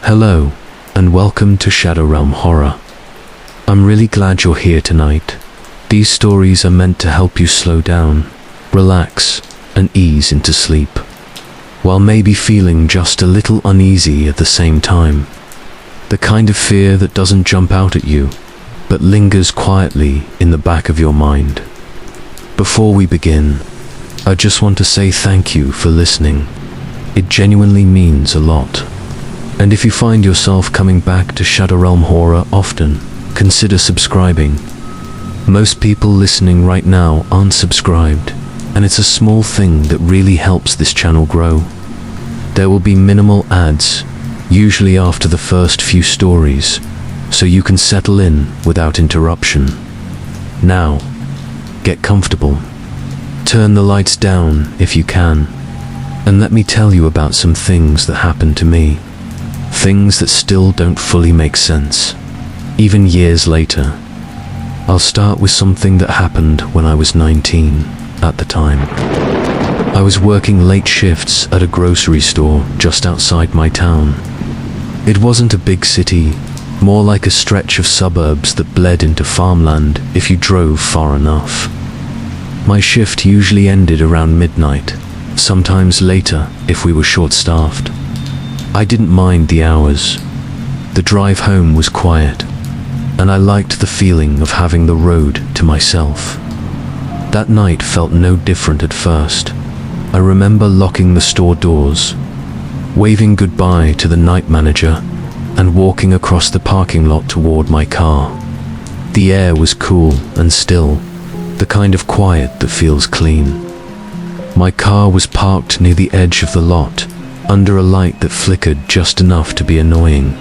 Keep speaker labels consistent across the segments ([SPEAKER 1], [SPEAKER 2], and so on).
[SPEAKER 1] Hello, and welcome to Shadow Realm Horror. I'm really glad you're here tonight. These stories are meant to help you slow down, relax, and ease into sleep, while maybe feeling just a little uneasy at the same time. The kind of fear that doesn't jump out at you, but lingers quietly in the back of your mind. Before we begin, I just want to say thank you for listening. It genuinely means a lot. And if you find yourself coming back to Shadow Realm Horror often, consider subscribing. Most people listening right now aren't subscribed, and it's a small thing that really helps this channel grow. There will be minimal ads, usually after the first few stories, so you can settle in without interruption. Now, get comfortable. Turn the lights down if you can, and let me tell you about some things that happened to me. Things that still don't fully make sense, even years later. I'll start with something that happened when I was 19 at the time. I was working late shifts at a grocery store just outside my town. It wasn't a big city, more like a stretch of suburbs that bled into farmland if you drove far enough. My shift usually ended around midnight, sometimes later if we were short-staffed. I didn't mind the hours. The drive home was quiet, and I liked the feeling of having the road to myself. That night felt no different at first. I remember locking the store doors, waving goodbye to the night manager, and walking across the parking lot toward my car. The air was cool and still, the kind of quiet that feels clean. My car was parked near the edge of the lot, under a light that flickered just enough to be annoying.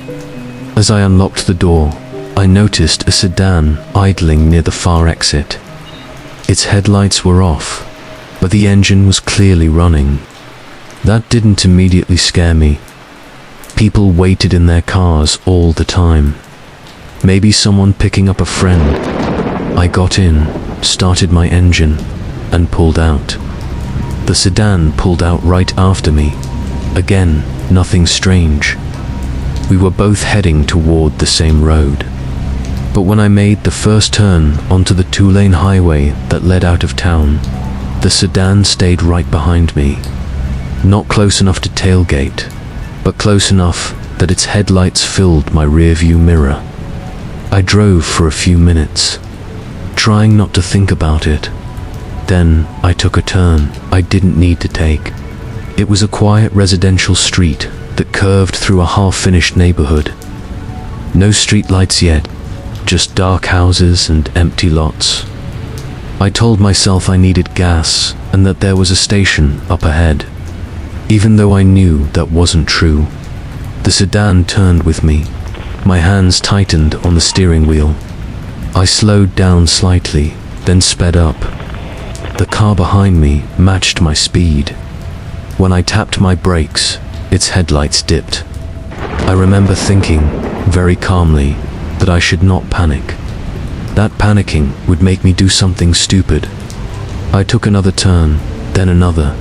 [SPEAKER 1] As I unlocked the door, I noticed a sedan idling near the far exit. Its headlights were off, but the engine was clearly running. That didn't immediately scare me. People waited in their cars all the time. Maybe someone picking up a friend. I got in, started my engine, and pulled out. The sedan pulled out right after me. Again, nothing strange. We were both heading toward the same road. But when I made the first turn onto the two-lane highway that led out of town, the sedan stayed right behind me. Not close enough to tailgate, but close enough that its headlights filled my rearview mirror. I drove for a few minutes, trying not to think about it. Then I took a turn I didn't need to take. It was a quiet residential street that curved through a half-finished neighborhood. No streetlights yet, just dark houses and empty lots. I told myself I needed gas and that there was a station up ahead, even though I knew that wasn't true. The sedan turned with me. My hands tightened on the steering wheel. I slowed down slightly, then sped up. The car behind me matched my speed. When I tapped my brakes, its headlights dipped. I remember thinking, very calmly, that I should not panic. That panicking would make me do something stupid. I took another turn, then another.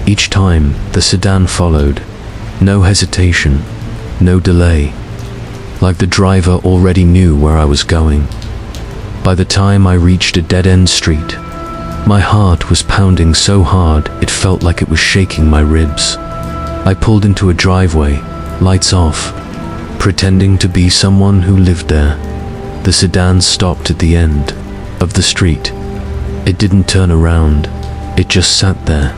[SPEAKER 1] Each time, the sedan followed. No hesitation, no delay. Like the driver already knew where I was going. By the time I reached a dead-end street, my heart was pounding so hard it felt like it was shaking my ribs. I pulled into a driveway, lights off, pretending to be someone who lived there. The sedan stopped at the end of the street. It didn't turn around, it just sat there.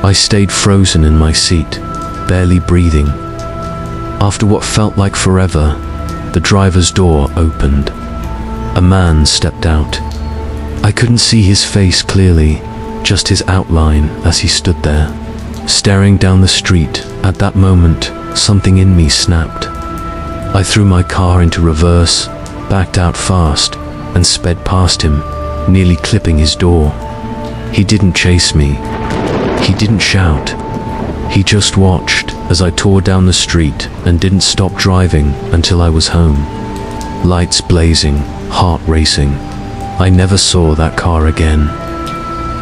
[SPEAKER 1] I stayed frozen in my seat, barely breathing. After what felt like forever, the driver's door opened. A man stepped out. I couldn't see his face clearly, just his outline as he stood there, staring down the street. At that moment, something in me snapped. I threw my car into reverse, backed out fast, and sped past him, nearly clipping his door. He didn't chase me. He didn't shout. He just watched as I tore down the street and didn't stop driving until I was home. Lights blazing, heart racing. I never saw that car again.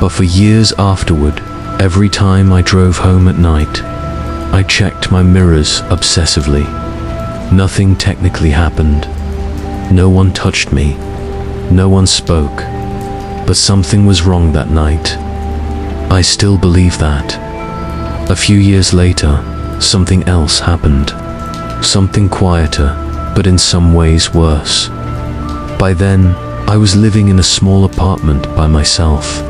[SPEAKER 1] But for years afterward, every time I drove home at night, I checked my mirrors obsessively. Nothing technically happened. No one touched me. No one spoke. But something was wrong that night. I still believe that. A few years later, something else happened. Something quieter, but in some ways worse. By then, I was living in a small apartment by myself.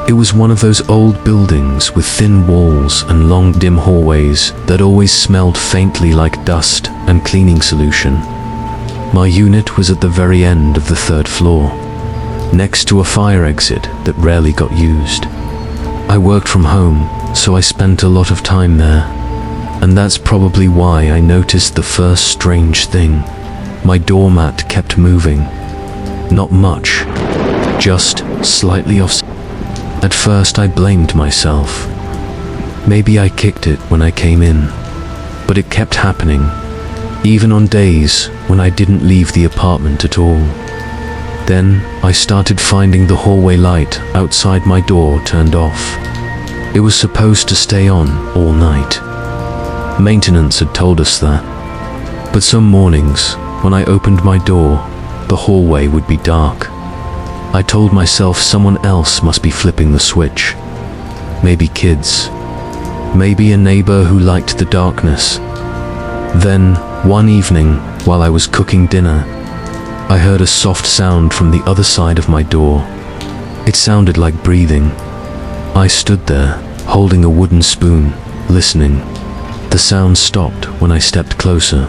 [SPEAKER 1] It was one of those old buildings with thin walls and long dim hallways that always smelled faintly like dust and cleaning solution. My unit was at the very end of the 3rd floor, next to a fire exit that rarely got used. I worked from home, so I spent a lot of time there, and that's probably why I noticed the first strange thing. My doormat kept moving. Not much, just slightly off. At first I blamed myself. Maybe I kicked it when I came in, but it kept happening, even on days when I didn't leave the apartment at all. Then I started finding the hallway light outside my door turned off. It was supposed to stay on all night. Maintenance had told us that. But some mornings, when I opened my door, the hallway would be dark. I told myself someone else must be flipping the switch. Maybe kids. Maybe a neighbor who liked the darkness. Then, one evening, while I was cooking dinner, I heard a soft sound from the other side of my door. It sounded like breathing. I stood there, holding a wooden spoon, listening. The sound stopped when I stepped closer.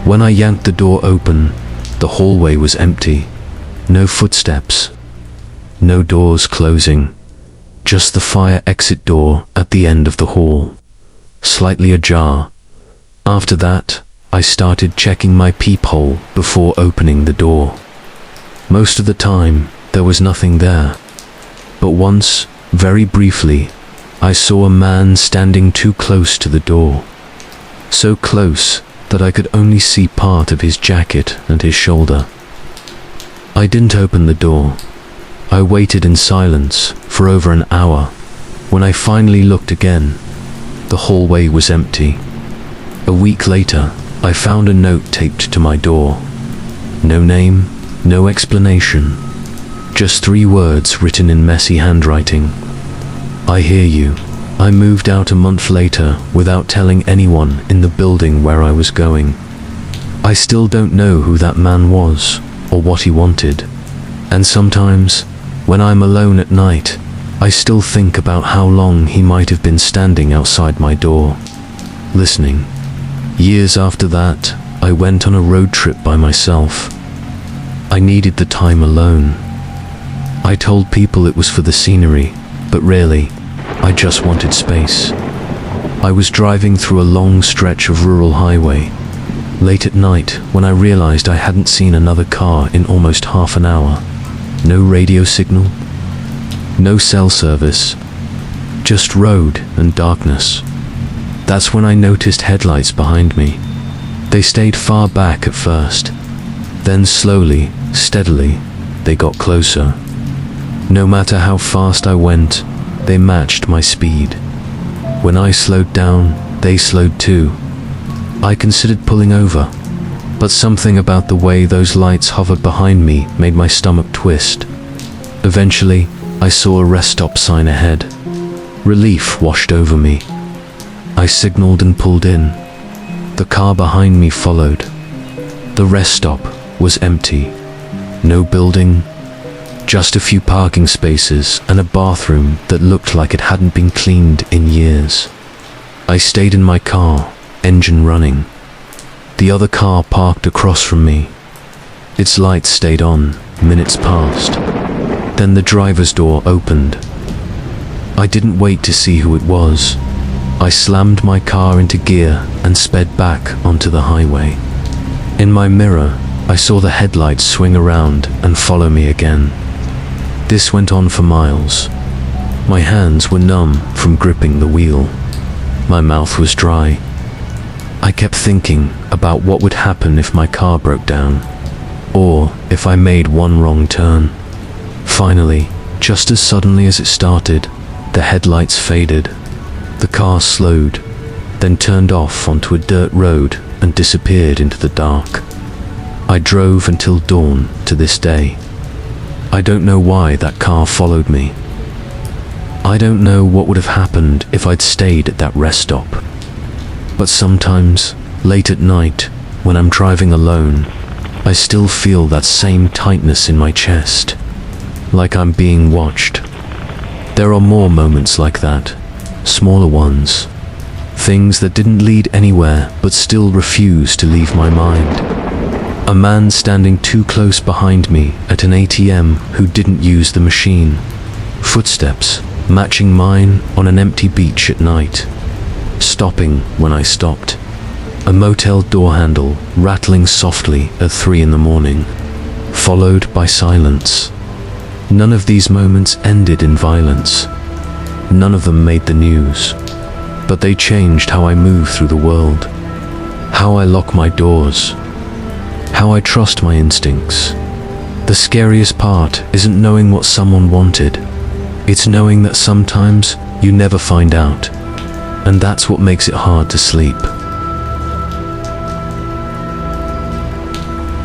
[SPEAKER 1] When I yanked the door open, the hallway was empty. No footsteps. No doors closing. Just the fire exit door at the end of the hall, slightly ajar. After that, I started checking my peephole before opening the door. Most of the time, there was nothing there. But once, very briefly, I saw a man standing too close to the door. So close that I could only see part of his jacket and his shoulder. I didn't open the door. I waited in silence for over an hour. When I finally looked again, the hallway was empty. A week later, I found a note taped to my door. No name, no explanation. Just 3 words written in messy handwriting. I hear you. I moved out a month later without telling anyone in the building where I was going. I still don't know who that man was or what he wanted. And sometimes, when I'm alone at night, I still think about how long he might have been standing outside my door, listening. Years after that, I went on a road trip by myself. I needed the time alone. I told people it was for the scenery, but really, I just wanted space. I was driving through a long stretch of rural highway, late at night when I realized I hadn't seen another car in almost half an hour. No radio signal, no cell service, just road and darkness. That's when I noticed headlights behind me. They stayed far back at first. Then slowly, steadily, they got closer. No matter how fast I went, they matched my speed. When I slowed down, they slowed too. I considered pulling over, but something about the way those lights hovered behind me made my stomach twist. Eventually, I saw a rest stop sign ahead. Relief washed over me. I signaled and pulled in. The car behind me followed. The rest stop was empty. No building, just a few parking spaces and a bathroom that looked like it hadn't been cleaned in years. I stayed in my car, engine running. The other car parked across from me. Its lights stayed on, minutes passed. Then the driver's door opened. I didn't wait to see who it was. I slammed my car into gear and sped back onto the highway. In my mirror, I saw the headlights swing around and follow me again. This went on for miles. My hands were numb from gripping the wheel. My mouth was dry. I kept thinking about what would happen if my car broke down, or if I made one wrong turn. Finally, just as suddenly as it started, the headlights faded. The car slowed, then turned off onto a dirt road and disappeared into the dark. I drove until dawn to this day. I don't know why that car followed me. I don't know what would have happened if I'd stayed at that rest stop. But sometimes, late at night, when I'm driving alone, I still feel that same tightness in my chest, like I'm being watched. There are more moments like that, smaller ones, things that didn't lead anywhere but still refuse to leave my mind. A man standing too close behind me at an ATM who didn't use the machine. Footsteps matching mine on an empty beach at night. Stopping when I stopped. A motel door handle rattling softly at 3 in the morning, followed by silence. None of these moments ended in violence. None of them made the news. But they changed how I move through the world. How I lock my doors. How I trust my instincts. The scariest part isn't knowing what someone wanted. It's knowing that sometimes you never find out. And that's what makes it hard to sleep.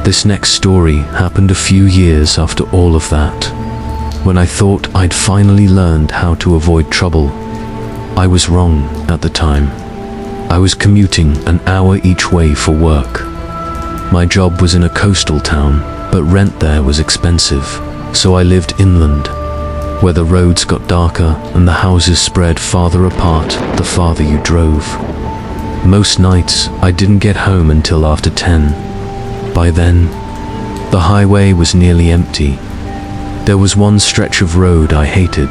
[SPEAKER 1] This next story happened a few years after all of that. When I thought I'd finally learned how to avoid trouble, I was wrong at the time. I was commuting an hour each way for work. My job was in a coastal town, but rent there was expensive, so I lived inland, where the roads got darker and the houses spread farther apart the farther you drove. Most nights, I didn't get home until after 10. By then, the highway was nearly empty. There was one stretch of road I hated.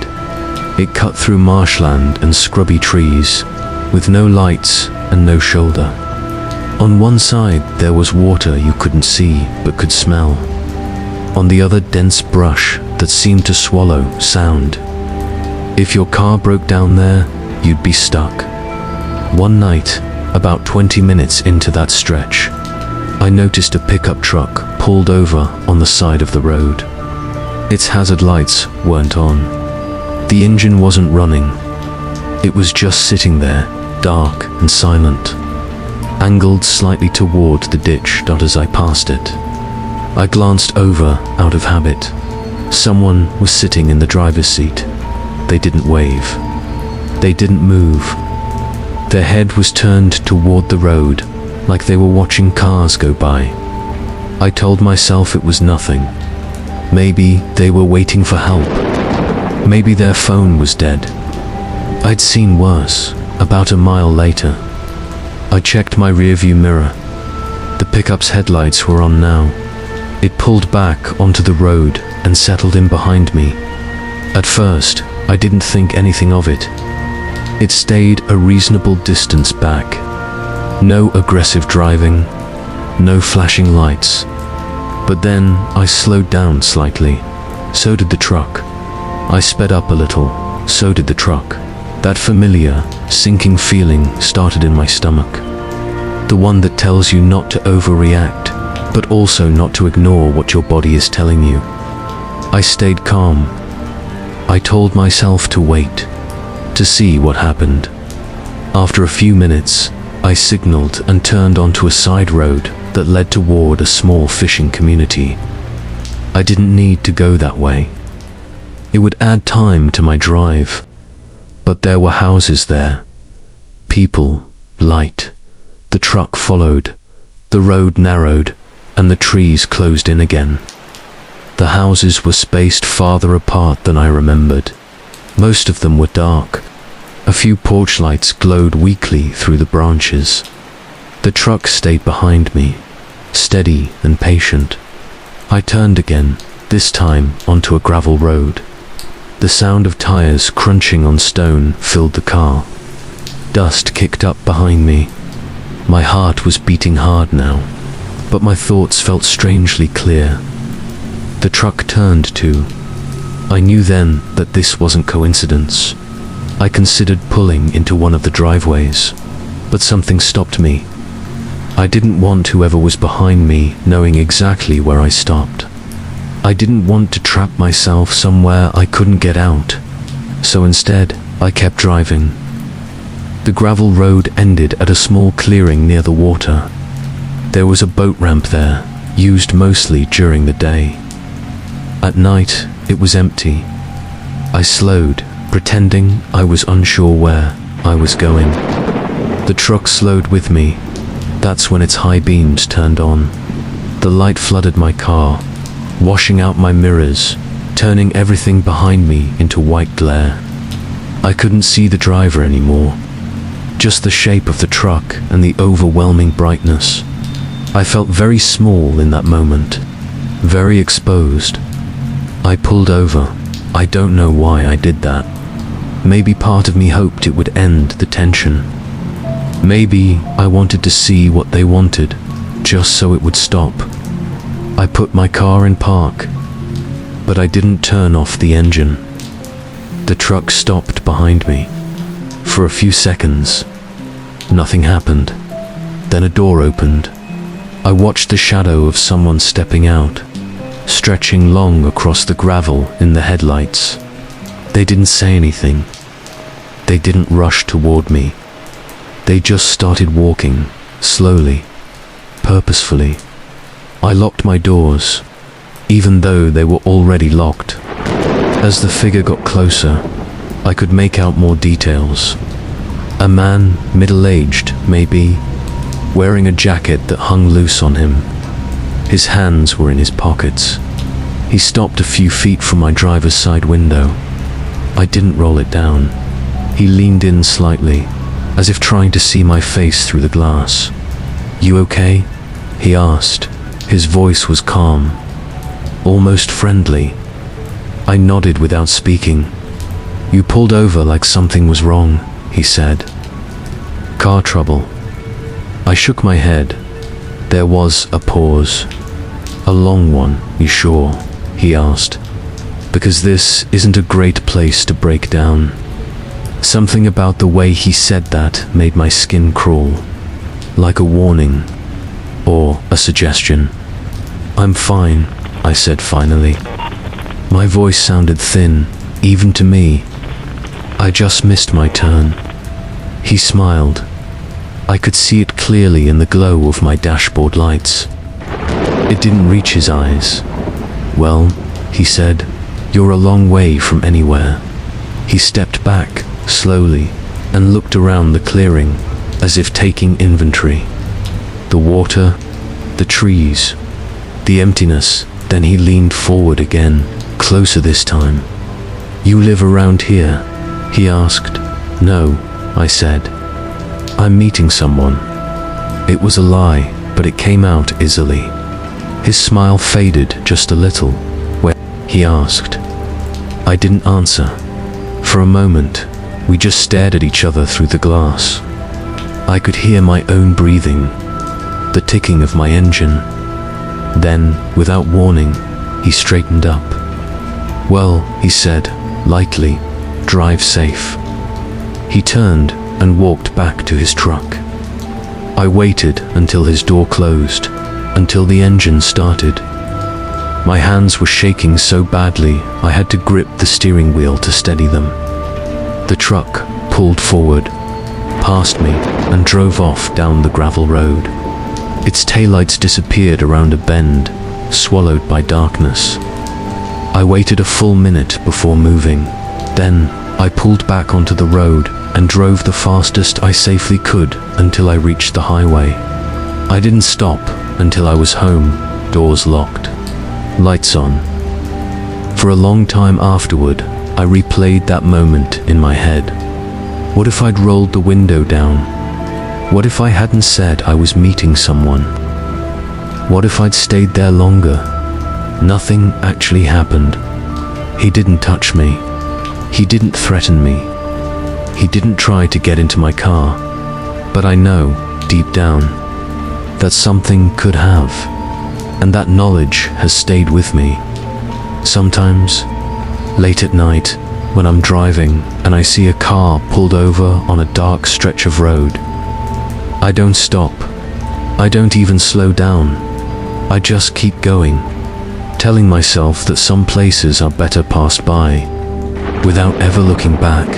[SPEAKER 1] It cut through marshland and scrubby trees, with no lights and no shoulder. On one side, there was water you couldn't see but could smell. On the other, dense brush that seemed to swallow sound. If your car broke down there, you'd be stuck. One night, about 20 minutes into that stretch, I noticed a pickup truck pulled over on the side of the road. Its hazard lights weren't on. The engine wasn't running. It was just sitting there, dark and silent, angled slightly toward the ditch as I passed it. I glanced over out of habit. Someone was sitting in the driver's seat. They didn't wave. They didn't move. Their head was turned toward the road, like they were watching cars go by. I told myself it was nothing. Maybe they were waiting for help. Maybe their phone was dead. I'd seen worse. About a mile later, I checked my rearview mirror. The pickup's headlights were on now. It pulled back onto the road and settled in behind me. At first, I didn't think anything of it. It stayed a reasonable distance back. No aggressive driving, no flashing lights. But then I slowed down slightly. So did the truck. I sped up a little. So did the truck. That familiar, sinking feeling started in my stomach. The one that tells you not to overreact, but also not to ignore what your body is telling you. I stayed calm. I told myself to wait, to see what happened. After a few minutes, I signaled and turned onto a side road that led toward a small fishing community. I didn't need to go that way. It would add time to my drive. But there were houses there. People, light. The truck followed. The road narrowed, and the trees closed in again. The houses were spaced farther apart than I remembered. Most of them were dark. A few porch lights glowed weakly through the branches. The truck stayed behind me, steady and patient. I turned again, this time onto a gravel road. The sound of tires crunching on stone filled the car. Dust kicked up behind me. My heart was beating hard now, but my thoughts felt strangely clear. The truck turned too. I knew then that this wasn't coincidence. I considered pulling into one of the driveways, but something stopped me. I didn't want whoever was behind me knowing exactly where I stopped. I didn't want to trap myself somewhere I couldn't get out. So instead, I kept driving. The gravel road ended at a small clearing near the water. There was a boat ramp there, used mostly during the day. At night, it was empty. I slowed, pretending I was unsure where I was going. The truck slowed with me. That's when its high beams turned on. The light flooded my car, washing out my mirrors, turning everything behind me into white glare. I couldn't see the driver anymore, just the shape of the truck and the overwhelming brightness. I felt very small in that moment, very exposed. I pulled over. I don't know why I did that. Maybe part of me hoped it would end the tension. Maybe I wanted to see what they wanted, just so it would stop. I put my car in park, but I didn't turn off the engine. The truck stopped behind me. For a few seconds, nothing happened. Then a door opened. I watched the shadow of someone stepping out, stretching long across the gravel in the headlights. They didn't say anything. They didn't rush toward me. They just started walking, slowly, purposefully. I locked my doors, even though they were already locked. As the figure got closer, I could make out more details. A man, middle-aged, maybe, wearing a jacket that hung loose on him. His hands were in his pockets. He stopped a few feet from my driver's side window. I didn't roll it down. He leaned in slightly, as if trying to see my face through the glass. "You okay?" he asked. His voice was calm, almost friendly. I nodded without speaking. "You pulled over like something was wrong," he said. "Car trouble." I shook my head. There was a pause. "A long one, you sure?" he asked. "Because this isn't a great place to break down." Something about the way he said that made my skin crawl, like a warning or a suggestion. "I'm fine," I said finally. My voice sounded thin, even to me. "I just missed my turn." He smiled. I could see it clearly in the glow of my dashboard lights. It didn't reach his eyes. "Well," he said, "you're a long way from anywhere." He stepped back, slowly, and looked around the clearing, as if taking inventory. The water, the trees, the emptiness. Then he leaned forward again, closer this time. "You live around here?" he asked. "No," I said. "I'm meeting someone." It was a lie, but it came out easily. His smile faded just a little. "Where?" he asked. I didn't answer. For a moment, we just stared at each other through the glass. I could hear my own breathing, the ticking of my engine. Then, without warning, he straightened up. "Well," he said, lightly, "drive safe." He turned and walked back to his truck. I waited until his door closed, until the engine started. My hands were shaking so badly I had to grip the steering wheel to steady them. The truck pulled forward, past me, and drove off down the gravel road. Its taillights disappeared around a bend, swallowed by darkness. I waited a full minute before moving. Then, I pulled back onto the road and drove the fastest I safely could until I reached the highway. I didn't stop until I was home, doors locked, lights on. For a long time afterward, I replayed that moment in my head. What if I'd rolled the window down? What if I hadn't said I was meeting someone? What if I'd stayed there longer? Nothing actually happened. He didn't touch me. He didn't threaten me. He didn't try to get into my car. But I know, deep down, that something could have. And that knowledge has stayed with me. Sometimes, late at night, when I'm driving and I see a car pulled over on a dark stretch of road, I don't stop. I don't even slow down. I just keep going, telling myself that some places are better passed by, without ever looking back.